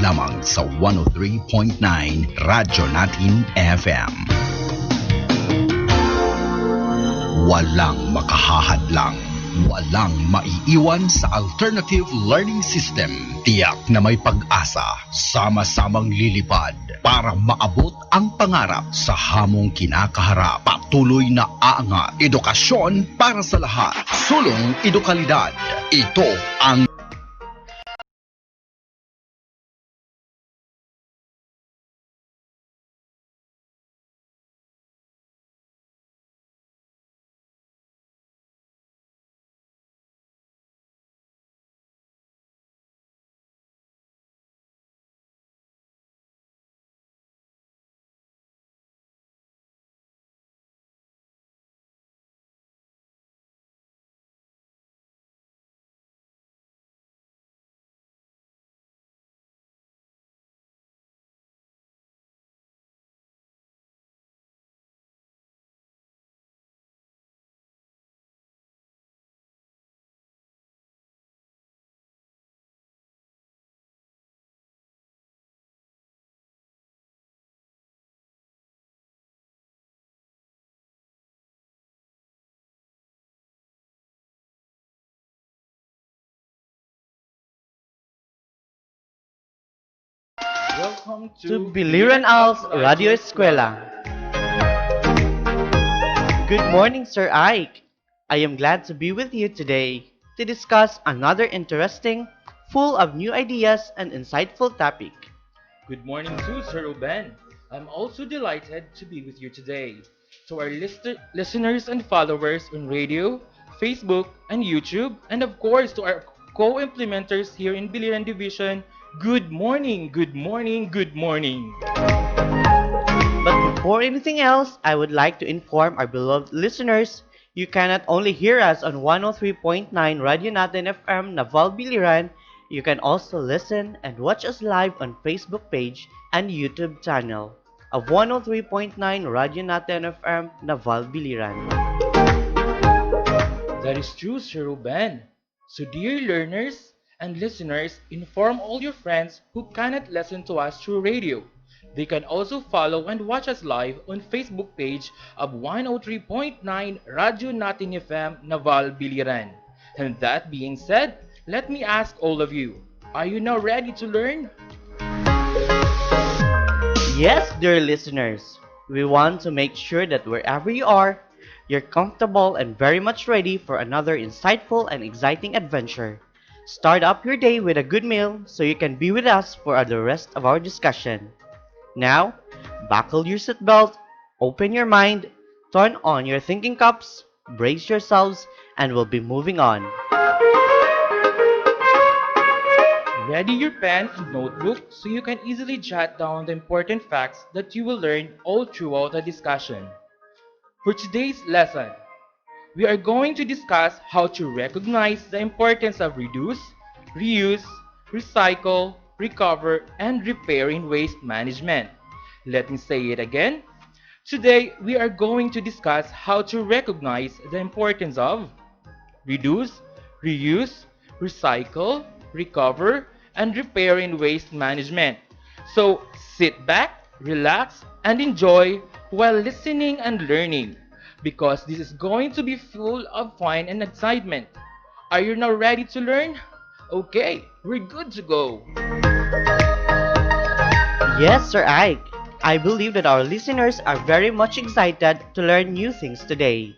lamang sa 103.9 Radyo Natin FM. Walang makahahadlang, walang maiiwan sa alternative learning system. Tiyak na may pag-asa, sama-samang lilipad para maabot ang pangarap sa hamong kinakaharap. Patuloy na aangat, edukasyon para sa lahat, sulong edukalidad. Ito ang Welcome to Biliran ALS Radio Eskwela. Good morning, Sir Ike. I am glad to be with you today to discuss another interesting, full of new ideas and insightful topic. Good morning too, Sir Ruben. I'm also delighted to be with you today. To our listeners and followers on radio, Facebook, and YouTube, and of course to our co-implementers here in Biliran Division, good morning, good morning, good morning. But before anything else, I would like to inform our beloved listeners, you can not only hear us on 103.9 Radyo Natin FM Naval Biliran, you can also listen and watch us live on Facebook page and YouTube channel of 103.9 Radyo Natin FM Naval Biliran. That is true, Sir Ruben. So dear learners and listeners, inform all your friends who cannot listen to us through radio. They can also follow and watch us live on Facebook page of 103.9 Radyo Natin FM Naval Biliran. And that being said, let me ask all of you, are you now ready to learn? Yes, dear listeners, we want to make sure that wherever you are, you're comfortable and very much ready for another insightful and exciting adventure. Start up your day with a good meal so you can be with us for the rest of our discussion. Now, buckle your seatbelt, open your mind, turn on your thinking cups, brace yourselves, and we'll be moving on. Ready your pen and notebook so you can easily jot down the important facts that you will learn all throughout the discussion. For today's lesson, we are going to discuss how to recognize the importance of reduce, reuse, recycle, recover, and repair in waste management. Let me say it again. Today, we are going to discuss how to recognize the importance of reduce, reuse, recycle, recover, and repair in waste management. So, sit back, relax, and enjoy while listening and learning, because this is going to be full of fun and excitement. Are you now ready to learn? Okay, we're good to go. Yes, Sir Ike. I believe that our listeners are very much excited to learn new things today.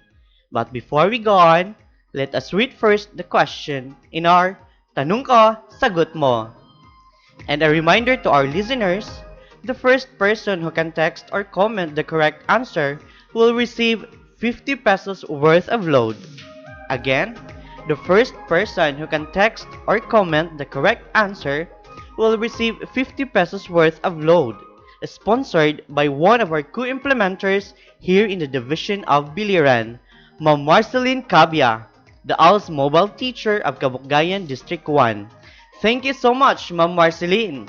But before we go on, let us read first the question in our Tanong Ko, Sagot Mo. And a reminder to our listeners, the first person who can text or comment the correct answer will receive 50 pesos worth of load. Again, the first person who can text or comment the correct answer will receive 50 pesos worth of load, sponsored by one of our co-implementers here in the division of Biliran, Ma'am Marceline Cabia, the ALS mobile teacher of Kabukgayan District 1. Thank you so much, Ma'am Marceline.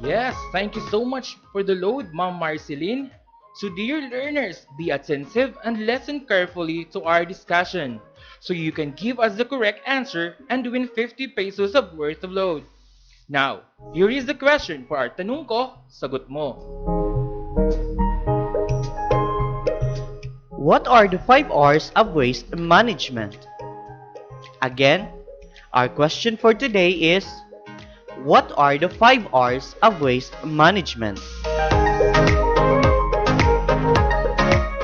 Yes, thank you so much for the load, Ma'am Marceline. So dear learners, be attentive and listen carefully to our discussion so you can give us the correct answer and win 50 pesos of worth of load. Now, here is the question for our Tanong Ko, Sagot Mo. What are the 5 R's of waste management? Again, our question for today is, what are the 5 R's of waste management?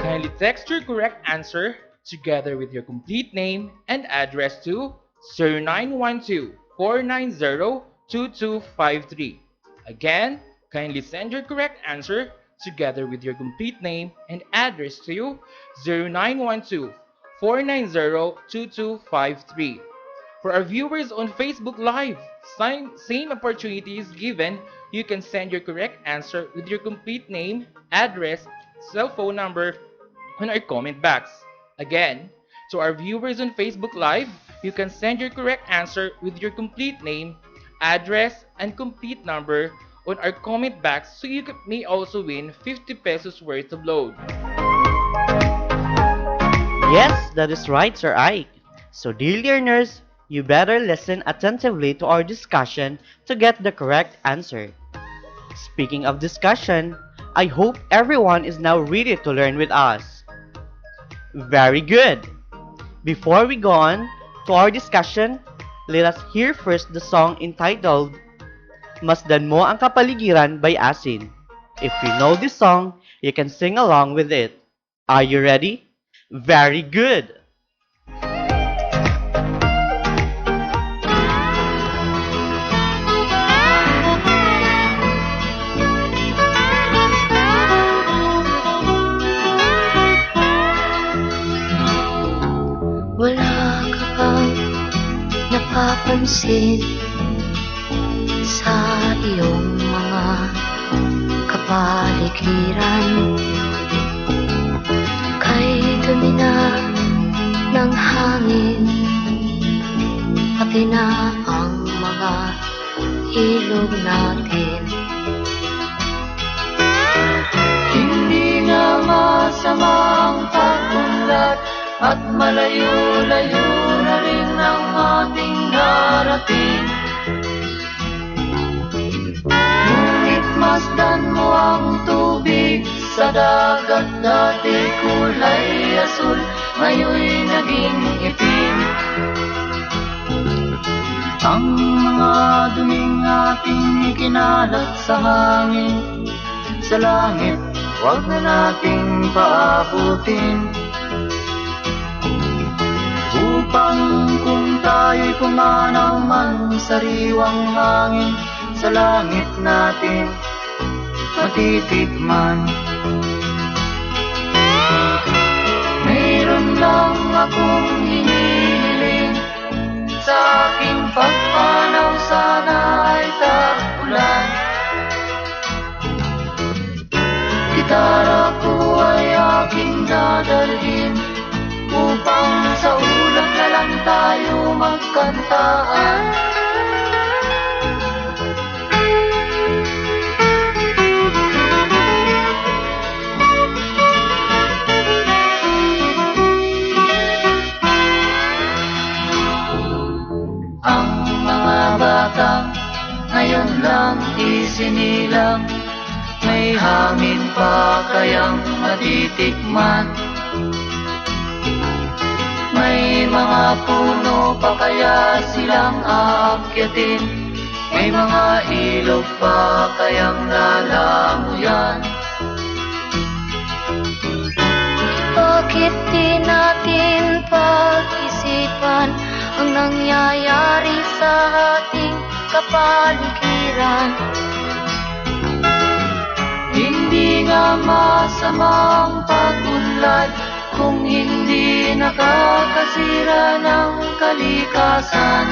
Kindly text your correct answer together with your complete name and address to 0912-490-2253. Again, kindly send your correct answer together with your complete name and address to 0912-490-2253. For our viewers on Facebook Live, same opportunity is given. You can send your correct answer with your complete name, address, cell phone number on our comment box. Again, to our viewers on Facebook Live, you can send your correct answer with your complete name, address, and complete number on our comment box so you may also win 50 pesos worth of load. Yes, that is right, Sir Ike. So, dear learners, you better listen attentively to our discussion to get the correct answer. Speaking of discussion, I hope everyone is now ready to learn with us. Very good! Before we go on to our discussion, let us hear first the song entitled Masdan Mo Ang Kapaligiran by Asin. If you know this song, you can sing along with it. Are you ready? Very good! Wala ka bang napapansin sa iyong mga kapaligiran? Kay dumi na ng hangin, pati na ang mga ilog natin. Hindi nga masamang pag-unlad at malayo-layo na rin ang ating narating. Ngunit masdan mo ang tubig sa dagat, dati kulay asul, ngayon'y naging itim. Ang mga duming ating ikinalat sa hangin, sa langit, huwag na nating paabutin. Upang kung tayo'y pumanaw man sa sariwang hangin, sa langit natin matitikman. Mayroon lang akong hinihiling, sa aking pagpanaw sana ay tag-ulan. Gitara ko ay aking dadalhin, upang sa ulap na lang tayo magkantaan. Ang mga batang ngayon lang isinilang, may hangin pa kayang matitikman? May mga puno pa kaya silang aakyatin? May mga ilog pa kayang lalamuyan? Bakit di natin pag-isipan ang nangyayari sa ating kapaligiran? Hindi nga masamang pag-unlad kung hindi nakakasira ng kalikasan.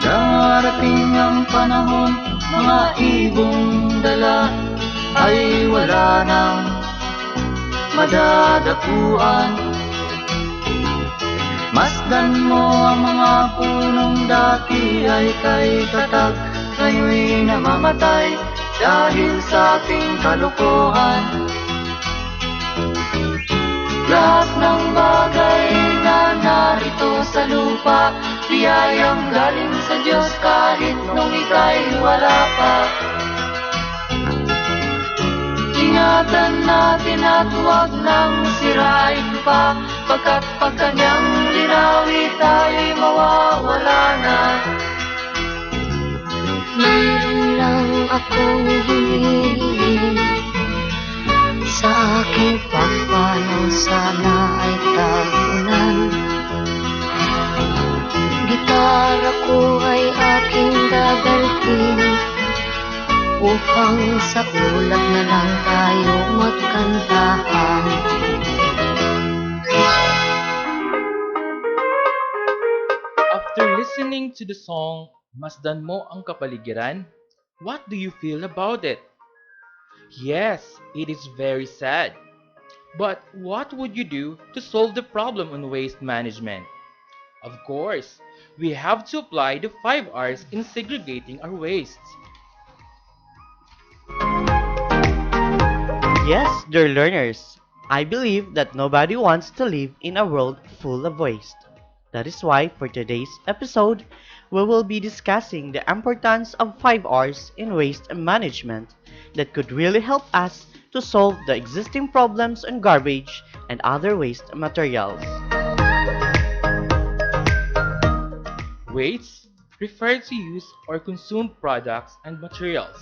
Darating ang panahon, mga ibong dala ay wala nang madadapuan. Masdan mo ang mga punong dati ay kay tatag, ngayon'y namamatay dahil sa ating kalokohan. Lahat ng bagay na narito sa lupa, biyayang galing sa Diyos kahit nung ika'y wala pa. Ingatan natin at huwag nang sirain pa, pagkat pag kanyang linawi tayo'y mawawala na. Mayroon lang akong hinihiling, sa aking pagpanaw sana ay tagunan. Gitara ko ay aking dadalhin, upang sa ulap na lang tayo magkantahan. After listening to the song, Masdan Mo Ang Kapaligiran, what do you feel about it? Yes, it is very sad. But what would you do to solve the problem on waste management? Of course, we have to apply the 5 R's in segregating our wastes. Yes, dear learners, I believe that nobody wants to live in a world full of waste. That is why for today's episode, we will be discussing the importance of 5 R's in waste management that could really help us to solve the existing problems on garbage and other waste materials. Waste refer to used or consumed products and materials.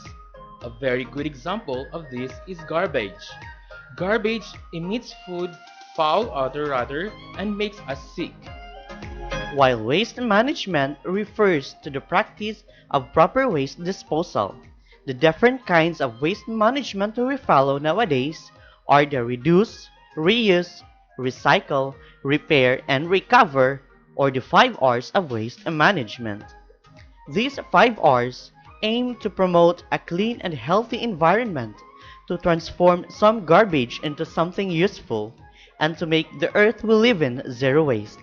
A very good example of this is garbage. Garbage emits food, foul odor rather, and makes us sick. While waste management refers to the practice of proper waste disposal, the different kinds of waste management we follow nowadays are the reduce, reuse, recycle, repair, and recover, or the 5 R's of waste management. These 5 R's aim to promote a clean and healthy environment, to transform some garbage into something useful, and to make the earth we live in zero waste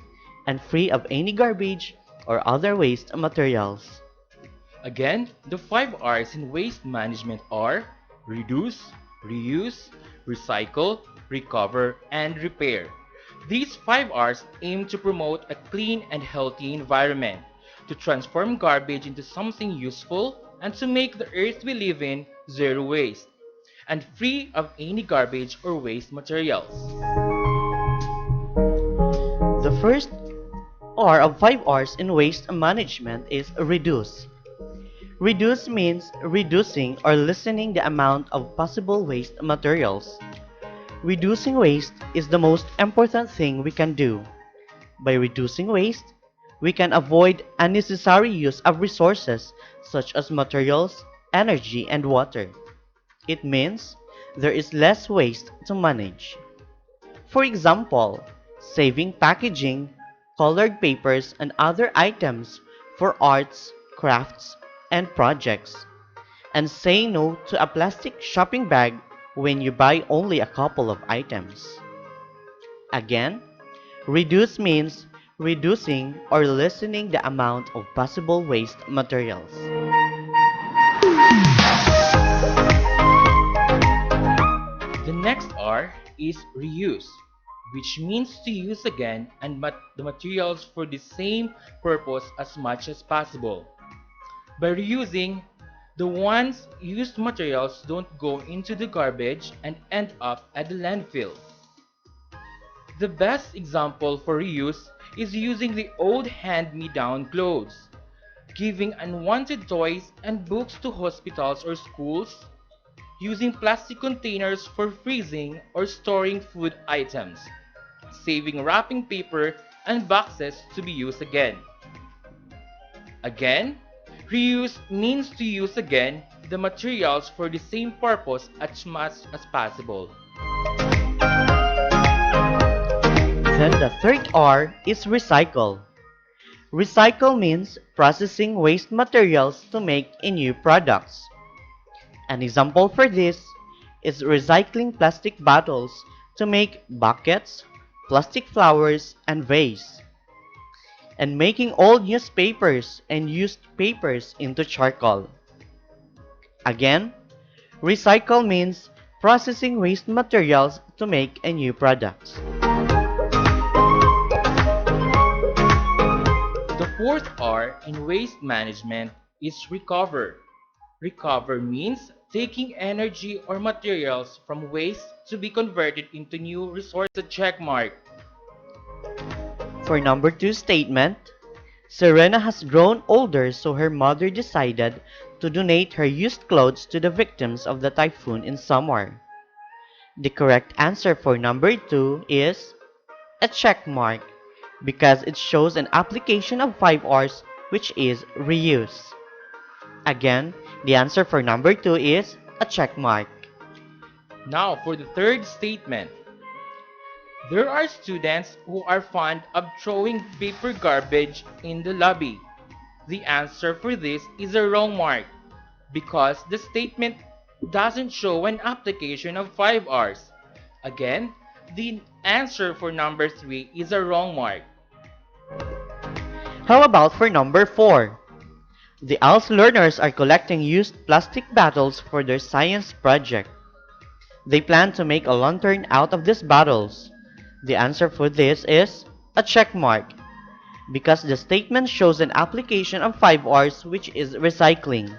and free of any garbage or other waste materials. Again, the 5 R's in waste management are reduce, reuse, recycle, recover, and repair. These 5 R's aim to promote a clean and healthy environment, to transform garbage into something useful, and to make the earth we live in zero waste and free of any garbage or waste materials. The first R of 5 R's in waste management is reduce. Reduce means reducing or lessening the amount of possible waste materials. Reducing waste is the most important thing we can do. By reducing waste, we can avoid unnecessary use of resources such as materials, energy, and water. It means there is less waste to manage. For example, saving packaging, colored papers, and other items for arts, crafts, and projects, and say no to a plastic shopping bag when you buy only a couple of items. Again, reduce means reducing or lessening the amount of possible waste materials. The next R is reuse, which means to use again and the materials for the same purpose as much as possible. By reusing, the once used materials don't go into the garbage and end up at the landfill. The best example for reuse is using the old hand-me-down clothes, giving unwanted toys and books to hospitals or schools, using plastic containers for freezing or storing food items, saving wrapping paper and boxes to be used again. Again, reuse means to use again the materials for the same purpose as much as possible. Then the third R is recycle. Recycle means processing waste materials to make new products. An example for this is recycling plastic bottles to make buckets, plastic flowers, and vase, and making old newspapers and used papers into charcoal. Again, recycle means processing waste materials to make new products. fourth R in waste management is recover. Recover means taking energy or materials from waste to be converted into new resources. Check mark. For number 2 statement, Serena has grown older, so her mother decided to donate her used clothes to the victims of the typhoon in Samar. The correct answer for number 2 is a check mark because it shows an application of 5 R's, which is reuse. Again, the answer for number 2 is a check mark. Now for the third statement. There are students who are fond of throwing paper garbage in the lobby. The answer for this is a wrong mark because the statement doesn't show an application of 5 R's. Again, the answer for number 3 is a wrong mark. How about for number 4? The ALS learners are collecting used plastic bottles for their science project. They plan to make a lantern out of these bottles. The answer for this is a check mark because the statement shows an application of 5 R's, which is recycling.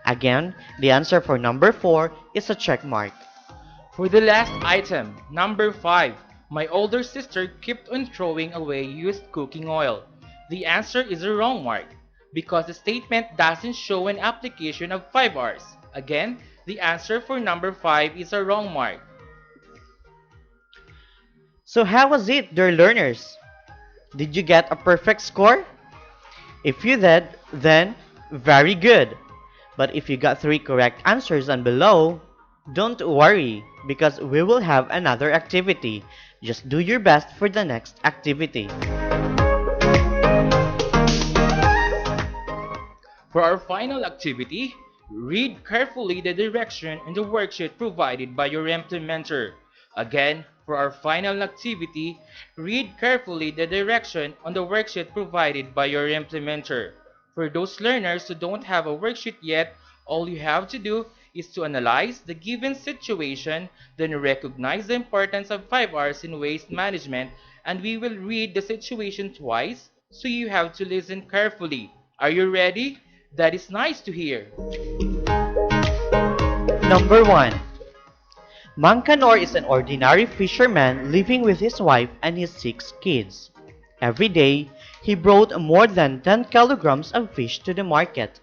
Again, the answer for number 4 is a check mark. For the last item, number 5, my older sister kept on throwing away used cooking oil. The answer is a wrong mark because the statement doesn't show an application of 5 R's. Again, the answer for number 5 is a wrong mark. So how was it, dear learners? Did you get a perfect score? If you did, then very good. But if you got 3 correct answers and below, don't worry because we will have another activity. Just do your best for the next activity. For our final activity, read carefully the direction in the worksheet provided by your implementer. Again, for our final activity, read carefully the direction on the worksheet provided by your implementer. For those learners who don't have a worksheet yet, all you have to do is to analyze the given situation, then recognize the importance of 5 R's in waste management, and we will read the situation twice, so you have to listen carefully. Are you ready? That is nice to hear. Number 1. Mancanor is an ordinary fisherman living with his wife and his 6 kids. Every day, he brought more than 10 kilograms of fish to the market.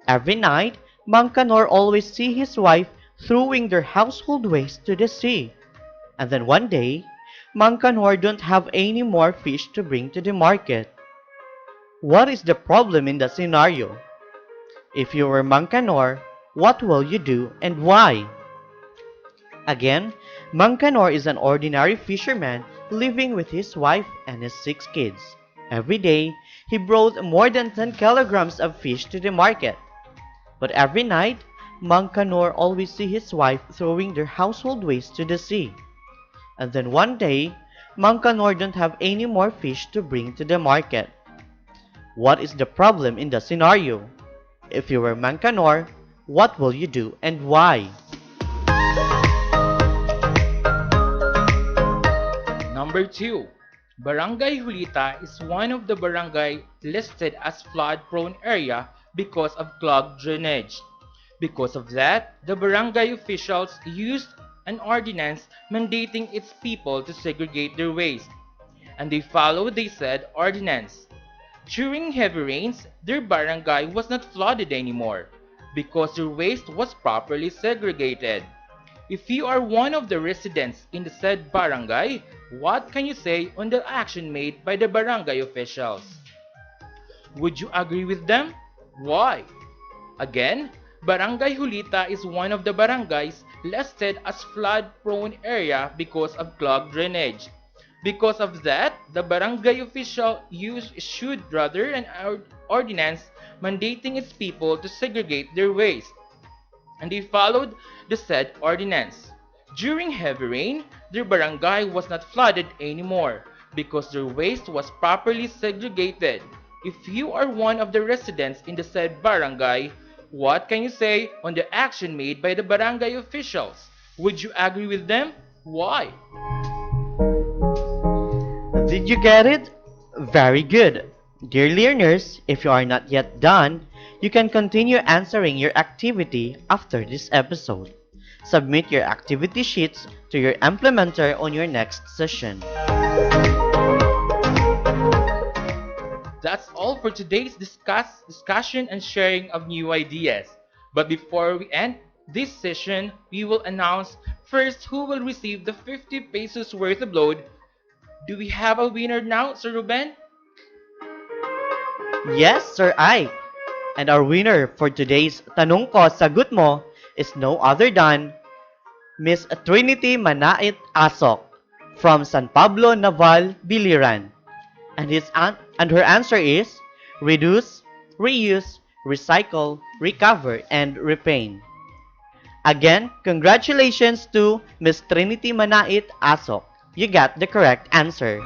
Every night, Mancanor always see his wife throwing their household waste to the sea. And then one day, Mancanor don't have any more fish to bring to the market. What is the problem in the scenario? If you were Mancanor, what will you do and why? Again, Mancanor is an ordinary fisherman living with his wife and his 6 kids. Every day, he brought more than 10 kilograms of fish to the market. But every night, Mancanor always see his wife throwing their household waste to the sea. And then one day, Mancanor don't have any more fish to bring to the market. What is the problem in the scenario? If you were Mancanor, what will you do and why? Number 2. Barangay Julita is one of the barangay listed as flood-prone area because of clogged drainage. Because of that, the barangay officials used an ordinance mandating its people to segregate their waste, and they followed the said ordinance. During heavy rains, their barangay was not flooded anymore because their waste was properly segregated. If you are one of the residents in the said barangay, what can you say on the action made by the barangay officials? Would you agree with them? Why? Again, Barangay Julita is one of the barangays listed as flood-prone area because of clogged drainage. Because of that, the barangay official issued rather an ordinance mandating its people to segregate their waste, and they followed the said ordinance. During heavy rain, their barangay was not flooded anymore because their waste was properly segregated. If you are one of the residents in the said barangay, what can you say on the action made by the barangay officials? Would you agree with them? Why? Did you get it? Very good. Dear learners, if you are not yet done, you can continue answering your activity after this episode. Submit your activity sheets to your implementer on your next session. That's all for today's discussion and sharing of new ideas. But before we end this session, we will announce first who will receive the 50 pesos worth of load. Do we have a winner now, Sir Ruben? Yes, Sir Ike. And our winner for today's Tanong Ko, Sagot Mo is no other than Miss Trinity Manait Asok from San Pablo Naval, Biliran. And her answer is reduce, reuse, recycle, recover, and repaint. Again, congratulations to Miss Trinity Manait Asok. You got the correct answer.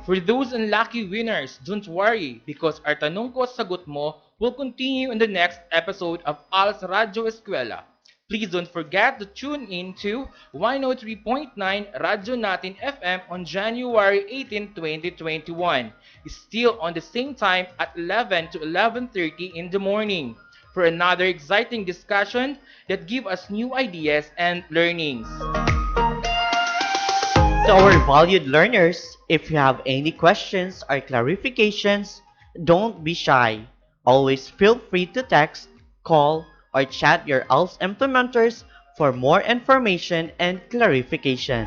For those unlucky winners, don't worry because our Tanong Ko Sagot Mo will continue in the next episode of ALS Radio Eskwela. Please don't forget to tune in to 103.9 Radyo Natin FM on January 18, 2021. It's still on the same time at 11 to 11:30 in the morning for another exciting discussion that give us new ideas and learnings. To our valued learners, if you have any questions or clarifications, don't be shy. Always feel free to text, call, or chat your ALS implementers for more information and clarification.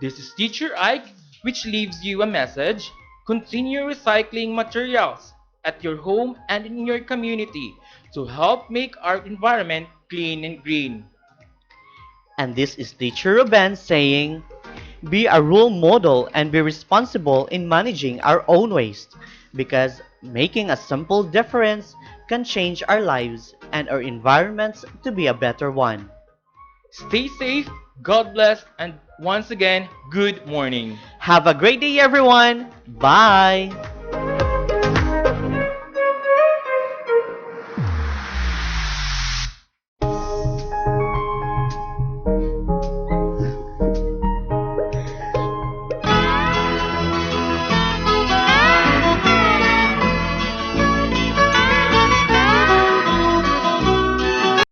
This is Teacher Ike, which leaves you a message. Continue recycling materials at your home and in your community to help make our environment clean and green. And this is Teacher Ruben saying, be a role model and be responsible in managing our own waste because making a simple difference can change our lives and our environments to be a better one. Stay safe, God bless, and once again, good morning. Have a great day, everyone. Bye.